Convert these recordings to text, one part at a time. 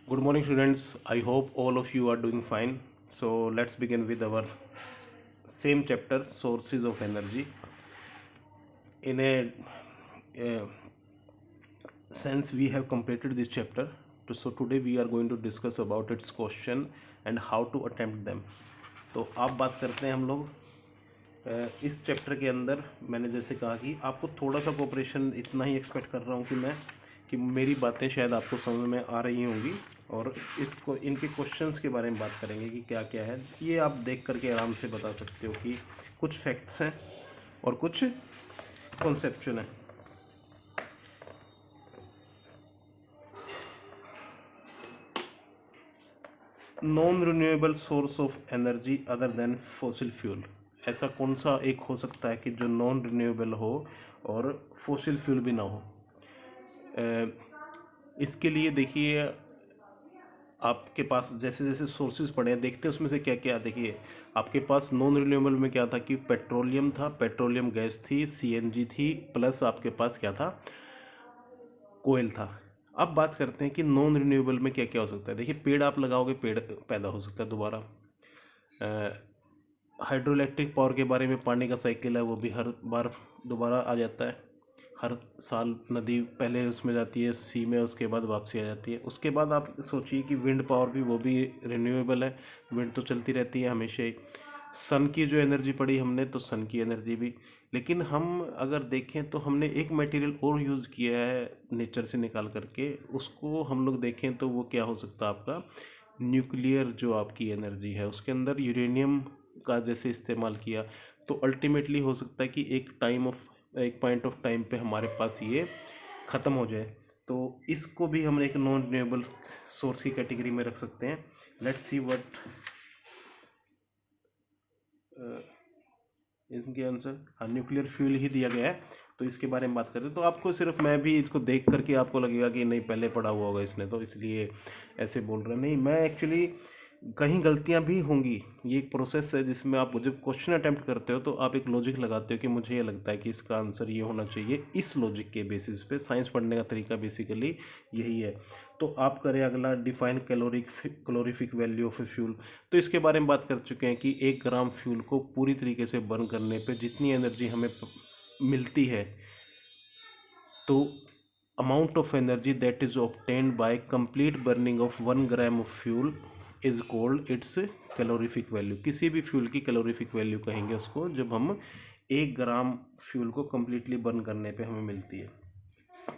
Good morning, students. I hope all of you are doing fine. So, let's begin with our same chapter, sources of energy. In a sense, we have completed this chapter. So, today we are going to discuss about its question and how to attempt them. तो आप बात करते हैं हम लोग इस chapter के अंदर मैंने जैसे कहा कि आपको थोड़ा सा कोऑपरेशन इतना ही एक्सपेक्ट कर रहा हूँ कि मेरी बातें शायद आपको समझ में आ रही होंगी और इसको इनके क्वेश्चंस के बारे में बात करेंगे कि क्या क्या है। ये आप देख करके आराम से बता सकते हो कि कुछ फैक्ट्स हैं और कुछ कॉन्सेप्चुअल हैं। Non renewable source of energy other than fossil fuel, ऐसा कौन सा एक हो सकता है कि जो नॉन रिन्यूएबल हो और फॉसिल फ्यूल भी ना हो। इसके लिए देखिए आपके पास जैसे जैसे सोर्सेज पड़े हैं देखते हैं उसमें से क्या क्या। देखिए आपके पास नॉन रिन्यूएबल में क्या था कि पेट्रोलियम था, पेट्रोलियम गैस थी, सीएनजी थी, प्लस आपके पास क्या था, कोयल था। अब बात करते हैं कि नॉन रिन्यूएबल में क्या क्या हो सकता है। देखिए पेड़ आप लगाओगे, पेड़ पैदा हो सकता है दोबारा। हाइड्रोइलेक्ट्रिक पावर के बारे में, पानी का साइकिल है वो भी हर बार दोबारा आ जाता है। हर साल नदी पहले उसमें जाती है सी में, उसके बाद वापसी आ जाती है। उसके बाद आप सोचिए कि विंड पावर भी वो भी रिन्यूएबल है, विंड तो चलती रहती है हमेशा ही। सन की जो एनर्जी पड़ी हमने, तो सन की एनर्जी भी। लेकिन हम अगर देखें तो हमने एक मटेरियल और यूज़ किया है नेचर से निकाल करके, उसको हम लोग देखें तो वो क्या हो सकता है आपका न्यूक्लियर जो आपकी एनर्जी है उसके अंदर यूरेनियम का जैसे इस्तेमाल किया। तो अल्टीमेटली हो सकता है कि एक पॉइंट ऑफ टाइम पे हमारे पास ये ख़त्म हो जाए। तो इसको भी हम एक नॉन रिन्यूएबल सोर्स की कैटेगरी में रख सकते हैं। लेट्स सी व्हाट इनके आंसर। हाँ, न्यूक्लियर फ्यूल ही दिया गया है। तो इसके बारे में बात करें तो आपको सिर्फ मैं भी इसको देख करके आपको लगेगा कि नहीं पहले पढ़ा हुआ होगा इसने तो इसलिए ऐसे बोल रहा है। नहीं, मैं एक्चुअली कहीं गलतियां भी होंगी। ये एक प्रोसेस है जिसमें आप जब क्वेश्चन अटेम्प्ट करते हो तो आप एक लॉजिक लगाते हो कि मुझे ये लगता है कि इसका आंसर ये होना चाहिए। इस लॉजिक के बेसिस पे साइंस पढ़ने का तरीका बेसिकली यही है। तो आप करें अगला, define calorific value of a fuel. तो इसके बारे में बात कर चुके हैं कि 1 ग्राम फ्यूल को पूरी तरीके से बर्न करने पे जितनी एनर्जी हमें मिलती है, तो amount of energy that is obtained by complete burning of 1 gram of fuel is called its calorific value. किसी भी फ्यूल की कैलोरीफिक वैल्यू कहेंगे उसको जब हम 1 ग्राम फ्यूल को कम्प्लीटली बर्न करने पे हमें मिलती है।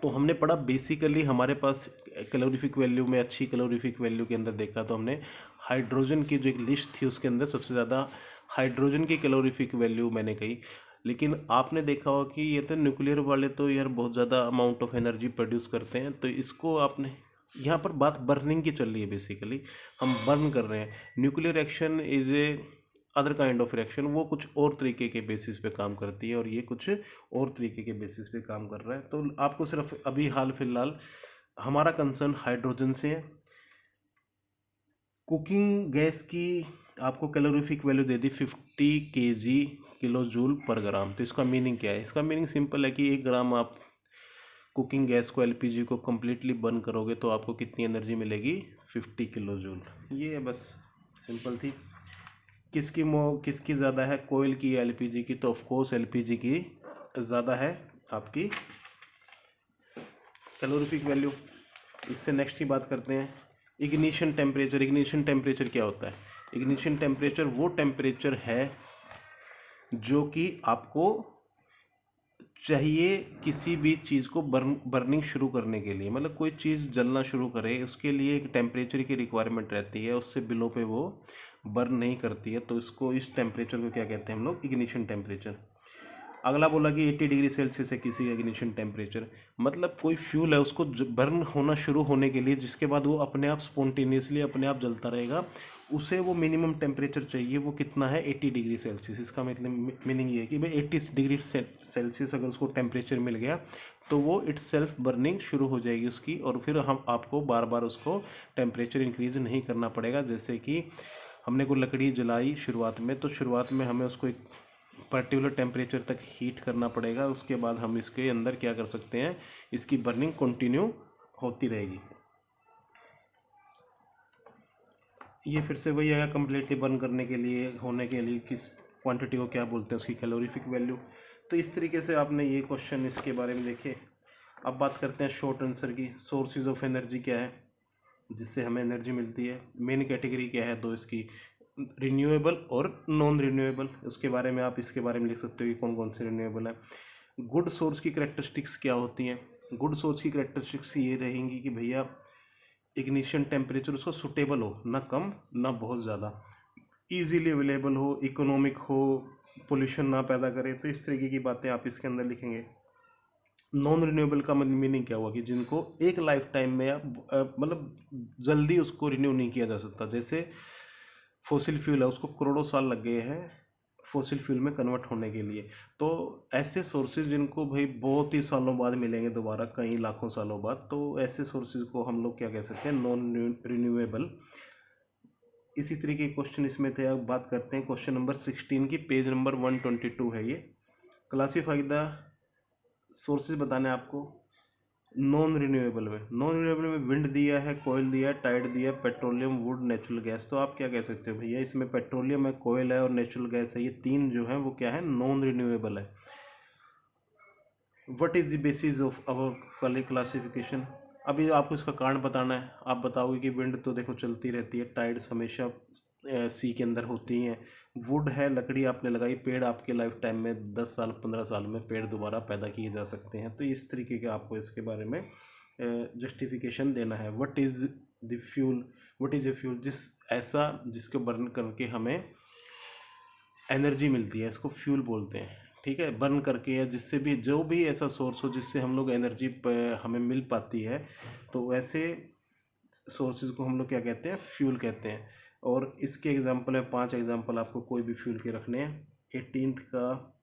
तो हमने पढ़ा बेसिकली हमारे पास कैलोरीफिक वैल्यू में, अच्छी कैलोरीफिक वैल्यू के अंदर देखा तो हमने हाइड्रोजन की जो एक लिस्ट थी उसके अंदर सबसे ज़्यादा हाइड्रोजन की कैलोरीफिक वैल्यू मैंने कही। लेकिन आपने देखा होगा कि ये तो न्यूक्लियर वाले तो यार बहुत ज़्यादा अमाउंट ऑफ एनर्जी प्रोड्यूस करते हैं। तो इसको आपने यहाँ पर बात बर्निंग की चल रही है, बेसिकली हम बर्न कर रहे हैं। Nuclear action is a other kind of reaction, वो कुछ और तरीके के बेसिस पे काम करती है और ये कुछ और तरीके के बेसिस पे काम कर रहा है। तो आपको सिर्फ अभी हाल फिलहाल हमारा कंसर्न हाइड्रोजन से है। कुकिंग गैस की आपको कैलोरीफिक वैल्यू दे दी 50 kg किलो जूल पर ग्राम। तो इसका मीनिंग क्या है? इसका मीनिंग सिंपल है कि 1 ग्राम आप कुकिंग गैस को, एलपीजी को कम्प्लीटली बर्न करोगे तो आपको कितनी एनर्जी मिलेगी? 50 किलो जूल। ये बस सिंपल थी। किसकी ज़्यादा है, कोयल की या एलपीजी की? तो ऑफकोर्स एलपीजी की ज़्यादा है आपकी कैलोरीफिक वैल्यू। इससे नेक्स्ट की बात करते हैं, इग्निशन टेम्परेचर। इग्निशन टेम्परेचर क्या होता है? इग्निशन टेम्परेचर वो टेम्परेचर है जो कि आपको चाहिए किसी भी चीज़ को बर्निंग शुरू करने के लिए। मतलब कोई चीज़ जलना शुरू करे उसके लिए एक टेम्परेचर की रिक्वायरमेंट रहती है, उससे बिलो पे वो बर्न नहीं करती है। तो इसको, इस टेम्परेचर को क्या कहते हैं हम लोग? Ignition temperature. अगला बोला कि 80 डिग्री सेल्सियस है किसी इग्निशन टेम्परेचर। मतलब कोई फ्यूल है उसको बर्न होना शुरू होने के लिए, जिसके बाद वो अपने आप स्पॉन्टेनियसली अपने आप जलता रहेगा, उसे वो मिनिमम टेम्परेचर चाहिए। वो कितना है? 80 डिग्री सेल्सियस। इसका मतलब मीनिंग ये है कि भाई 80 डिग्री सेल्सियस अगर उसको टेम्परेचर मिल गया तो वो इट्स सेल्फ बर्निंग शुरू हो जाएगी उसकी, और फिर हम आपको बार बार उसको टेम्परेचर इंक्रीज नहीं करना पड़ेगा। जैसे कि हमने कोई लकड़ी जलाई शुरुआत में, तो शुरुआत में हमें उसको एक पर्टिकुलर टेम्परेचर तक हीट करना पड़ेगा, उसके बाद हम इसके अंदर क्या कर सकते हैं, इसकी बर्निंग कंटिन्यू होती रहेगी। ये फिर से वही आएगा, कम्प्लीटली बर्न करने के लिए, होने के लिए किस क्वांटिटी को क्या बोलते हैं, उसकी कैलोरीफिक वैल्यू। तो इस तरीके से आपने ये क्वेश्चन इसके बारे में देखे। अब बात करते हैं शॉर्ट आंसर की। सोर्सेज ऑफ एनर्जी क्या है जिससे हमें एनर्जी मिलती है, मेन कैटेगरी क्या है दो इसकी, रिन्यूएबल और नॉन रिन्यूएबल। उसके बारे में आप इसके बारे में लिख सकते हो कि कौन कौन से रिन्यूएबल है। गुड सोर्स की करेक्टरिस्टिक्स क्या होती हैं, गुड सोर्स की करेक्टरिस्टिक्स ये रहेंगी कि भैया इग्निशन टेम्परेचर उसका सुटेबल हो, ना कम ना बहुत ज़्यादा, ईजीली अवेलेबल हो, इकोनॉमिक हो, पोल्यूशन ना पैदा करे। तो इस तरीके की बातें आप इसके अंदर लिखेंगे। नॉन रिन्यूएबल का मीनिंग क्या हुआ कि जिनको एक लाइफ टाइम में मतलब जल्दी उसको रिन्यू नहीं किया जा सकता। जैसे फॉसिल फ्यूल है, उसको करोड़ों साल लग गए हैं फॉसिल फ्यूल में कन्वर्ट होने के लिए। तो ऐसे सोर्सेज जिनको भाई बहुत ही सालों बाद मिलेंगे दोबारा, कई लाखों सालों बाद, तो ऐसे सोर्सेज को हम लोग क्या कह सकते हैं, नॉन रिन्यूएबल। इसी तरीके के क्वेश्चन इसमें थे। अब बात करते हैं क्वेश्चन नंबर 16 की, पेज नंबर 122 है ये। क्लासीफाई द सोर्सेज बताने आपको नॉन रिन्यूएबल में। नॉन रिन्यूएबल में विंड दिया है, कोयल दिया है, टाइड दिया है, पेट्रोलियम, वुड, नेचुरल गैस। तो आप क्या कह सकते हो भैया, इसमें पेट्रोलियम है, कोयल है और नेचुरल गैस है, ये तीन जो है वो क्या है, नॉन रिन्यूएबल है। What is the basis of our classification. अभी आपको इसका कारण बताना है। आप बताओगे कि विंड तो देखो चलती रहती है, टाइड्स हमेशा सी के अंदर होती हैं, वुड है, लकड़ी आपने लगाई, पेड़ आपके लाइफ टाइम में 10 साल 15 साल में पेड़ दोबारा पैदा किए जा सकते हैं। तो इस तरीके के आपको इसके बारे में जस्टिफिकेशन देना है। What is the fuel, what is a fuel, ऐसा जिसको बर्न करके हमें एनर्जी मिलती है, इसको फ्यूल बोलते हैं। ठीक है, बर्न करके या जिससे भी, जो भी ऐसा सोर्स हो जिससे हम लोग एनर्जी हमें मिल पाती है, तो वैसे सोर्सेज को हम लोग क्या कहते हैं, फ्यूल कहते हैं। और इसके एग्जांपल है, 5 एग्जांपल आपको कोई भी फ्यूल के रखने हैं 18th का।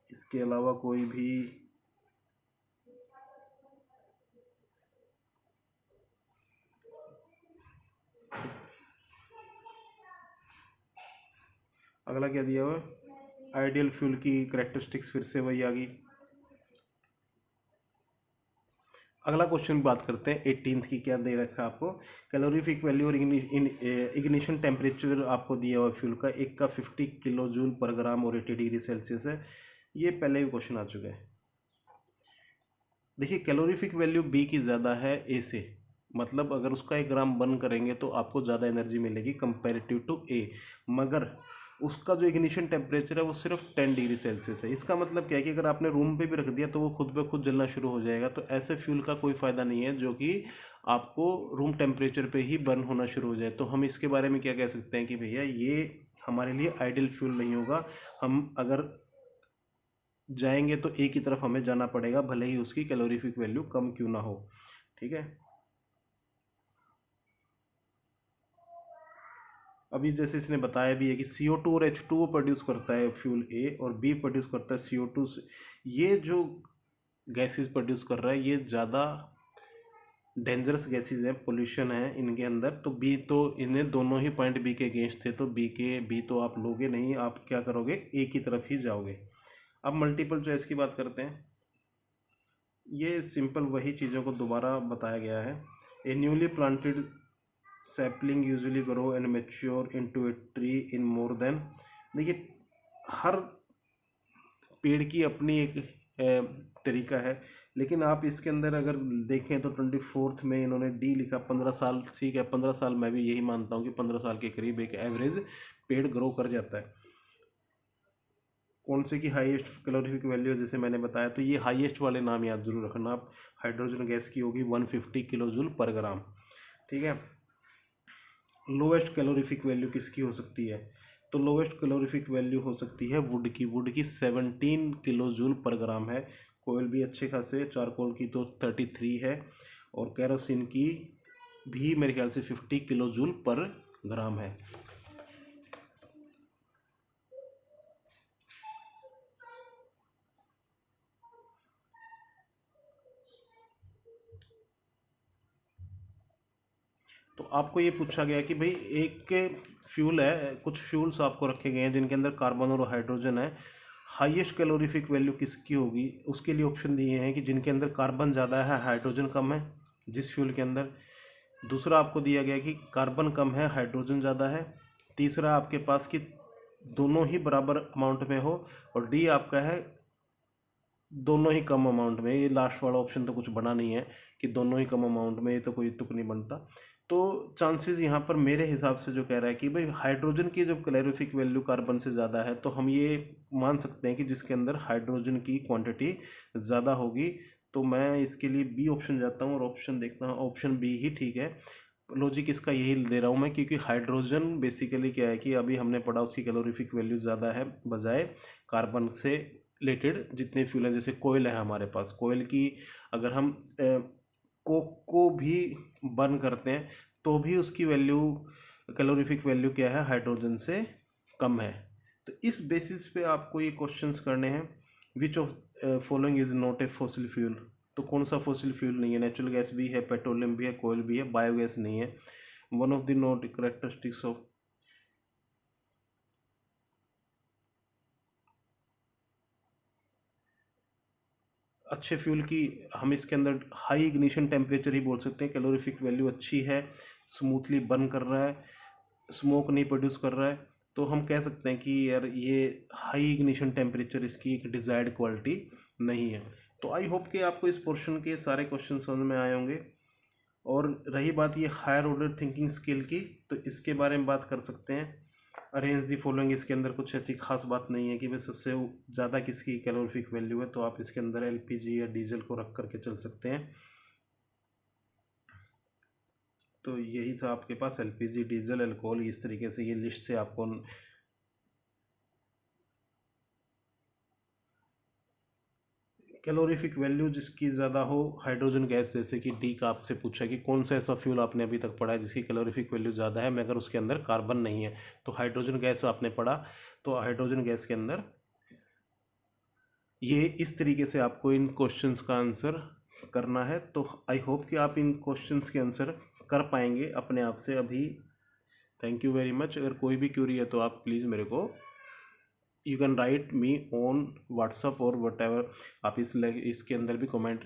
इसके अलावा कोई भी अगला क्या दिया हुआ है, आइडियल फ्यूल की करेक्टरिस्टिक्स, फिर से वही आ गई। अगला क्वेश्चन बात करते हैं 18th की, क्या दे रखा है आपको, कैलोरीफिक वैल्यू और इग्निशन टेम्परेचर आपको दिया हुआ फ्यूल का, एक का 50 किलो जूल पर ग्राम और 80 डिग्री सेल्सियस है। ये पहले भी क्वेश्चन आ चुका है। देखिए कैलोरीफिक वैल्यू बी की ज़्यादा है ए से, मतलब अगर उसका 1 ग्राम बर्न करेंगे तो आपको ज़्यादा एनर्जी मिलेगी कंपेरेटिव टू ए, मगर उसका जो इग्निशन टेम्परेचर है वो सिर्फ 10 डिग्री सेल्सियस है। इसका मतलब क्या है कि अगर आपने रूम पे भी रख दिया तो वो खुद ब खुद जलना शुरू हो जाएगा। तो ऐसे फ्यूल का कोई फ़ायदा नहीं है जो कि आपको रूम टेम्परेचर पे ही बर्न होना शुरू हो जाए। तो हम इसके बारे में क्या कह सकते हैं कि भैया ये हमारे लिए आइडियल फ्यूल नहीं होगा। हम अगर जाएंगे तो ए की तरफ हमें जाना पड़ेगा, भले ही उसकी कैलोरीफिक वैल्यू कम क्यों ना हो। ठीक है, अभी जैसे इसने बताया भी है कि CO2 और H2O प्रोड्यूस करता है फ्यूल ए, और बी प्रोड्यूस करता है CO2 से। ये जो गैसेस प्रोड्यूस कर रहा है ये ज़्यादा डेंजरस गैसेस हैं, पोल्यूशन है इनके अंदर। तो बी तो, इन्हें दोनों ही पॉइंट बी के अगेंस्ट थे, तो बी तो आप लोगे नहीं, आप क्या करोगे, ए की तरफ ही जाओगे। अब मल्टीपल चॉइस की बात करते हैं। ये सिंपल वही चीज़ों को दोबारा बताया गया है। A newly planted sapling usually grow and mature into a tree in more than. देखिए हर पेड़ की अपनी एक तरीका है, लेकिन आप इसके अंदर अगर देखें तो 24th में इन्होंने डी लिखा, 15 साल। ठीक है, 15 साल मैं भी यही मानता हूँ कि 15 साल के करीब एक एवरेज पेड़ ग्रो कर जाता है। कौन से की हाईएस्ट कैलोरीफिक वैल्यू, जैसे मैंने बताया, तो ये हाईएस्ट वाले नाम याद जरूर रखना आप। हाइड्रोजन गैस की होगी 150 किलो जूल पर ग्राम। ठीक है, लोएस्ट कैलोरीफिक वैल्यू किसकी हो सकती है, तो लोएस्ट कैलोरीफिक वैल्यू हो सकती है वुड की। वुड की 17 किलो जूल पर ग्राम है। कोयल भी अच्छे खासे, चारकोल की तो 33 है, और कैरोसिन की भी मेरे ख्याल से 50 किलो जूल पर ग्राम है। तो आपको ये पूछा गया कि भाई एक फ्यूल है, कुछ फ्यूल्स आपको रखे गए हैं जिनके अंदर कार्बन और हाइड्रोजन है, हाईएस्ट कैलोरीफिक वैल्यू किसकी होगी। उसके लिए ऑप्शन दिए हैं कि जिनके अंदर कार्बन ज़्यादा है, हाइड्रोजन कम है, जिस फ्यूल के अंदर दूसरा आपको दिया गया कि कार्बन कम है, हाइड्रोजन ज़्यादा है। तीसरा आपके पास कि दोनों ही बराबर अमाउंट में हो, और डी आपका है दोनों ही कम अमाउंट में। ये लास्ट वाला ऑप्शन तो कुछ बना नहीं है कि दोनों ही कम अमाउंट में, ये तो कोई तुक नहीं बनता। तो चांसेस यहाँ पर मेरे हिसाब से जो कह रहा है कि भाई हाइड्रोजन की जब कैलोरीफिक वैल्यू कार्बन से ज़्यादा है, तो हम ये मान सकते हैं कि जिसके अंदर हाइड्रोजन की क्वांटिटी ज़्यादा होगी। तो मैं इसके लिए बी ऑप्शन जाता हूँ और ऑप्शन देखता हूँ, ऑप्शन बी ही ठीक है। लॉजिक इसका यही दे रहा हूँ मैं, क्योंकि हाइड्रोजन बेसिकली क्या है कि अभी हमने पढ़ा उसकी कैलोरीफिक वैल्यू ज़्यादा है बजाय कार्बन से रिलेटेड जितने फ्यूल हैं। जैसे कोयल है हमारे पास, कोयल की अगर हम कोक को भी बर्न करते हैं तो भी उसकी वैल्यू, कैलोरीफिक वैल्यू क्या है, हाइड्रोजन से कम है। तो इस बेसिस पे आपको ये क्वेश्चंस करने हैं, which of following is not a fossil fuel. तो कौन सा फॉसिल फ्यूल नहीं है? नेचुरल गैस भी है, पेट्रोलियम भी है, कोयल भी है, बायोगैस नहीं है। One of the not characteristics of अच्छे फ्यूल की, हम इसके अंदर हाई इग्निशन टेम्परेचर ही बोल सकते हैं। कैलोरीफिक वैल्यू अच्छी है, स्मूथली बर्न कर रहा है, स्मोक नहीं प्रोड्यूस कर रहा है, तो हम कह सकते हैं कि यार ये हाई इग्निशन टेम्परेचर इसकी एक डिज़ायर्ड क्वालिटी नहीं है। तो आई होप कि आपको इस पोर्शन के सारे क्वेश्चन समझ में आए होंगे। और रही बात ये हायर ऑर्डर थिंकिंग स्किल की, तो इसके बारे में बात कर सकते हैं। अरेंज दी फॉलोइंग, इसके अंदर कुछ ऐसी खास बात नहीं है कि भाई सबसे ज़्यादा किसकी कैलोरीफिक वैल्यू है, तो आप इसके अंदर एलपीजी या डीजल को रख करके चल सकते हैं। तो यही था आपके पास एलपीजी, डीजल, अल्कोहल, इस तरीके से ये लिस्ट से आपको कैलोरीफिक वैल्यू जिसकी ज़्यादा हो, हाइड्रोजन गैस, जैसे कि डी का आपसे पूछा कि कौन सा ऐसा फ्यूल आपने अभी तक पढ़ा है जिसकी कैलोरीफिक वैल्यू ज़्यादा है मगर उसके अंदर कार्बन नहीं है, तो हाइड्रोजन गैस आपने पढ़ा। तो हाइड्रोजन गैस के अंदर ये इस तरीके से आपको इन क्वेश्चंस का आंसर करना है। तो आई होप कि आप इन क्वेश्चंस के आंसर कर पाएंगे अपने आप से अभी। Thank you very much. अगर कोई भी क्यूरी है तो आप प्लीज़ मेरे को, you can write me on WhatsApp और वट एवर, आप इसके अंदर भी कमेंट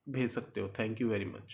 भेज सकते हो। Thank you very much.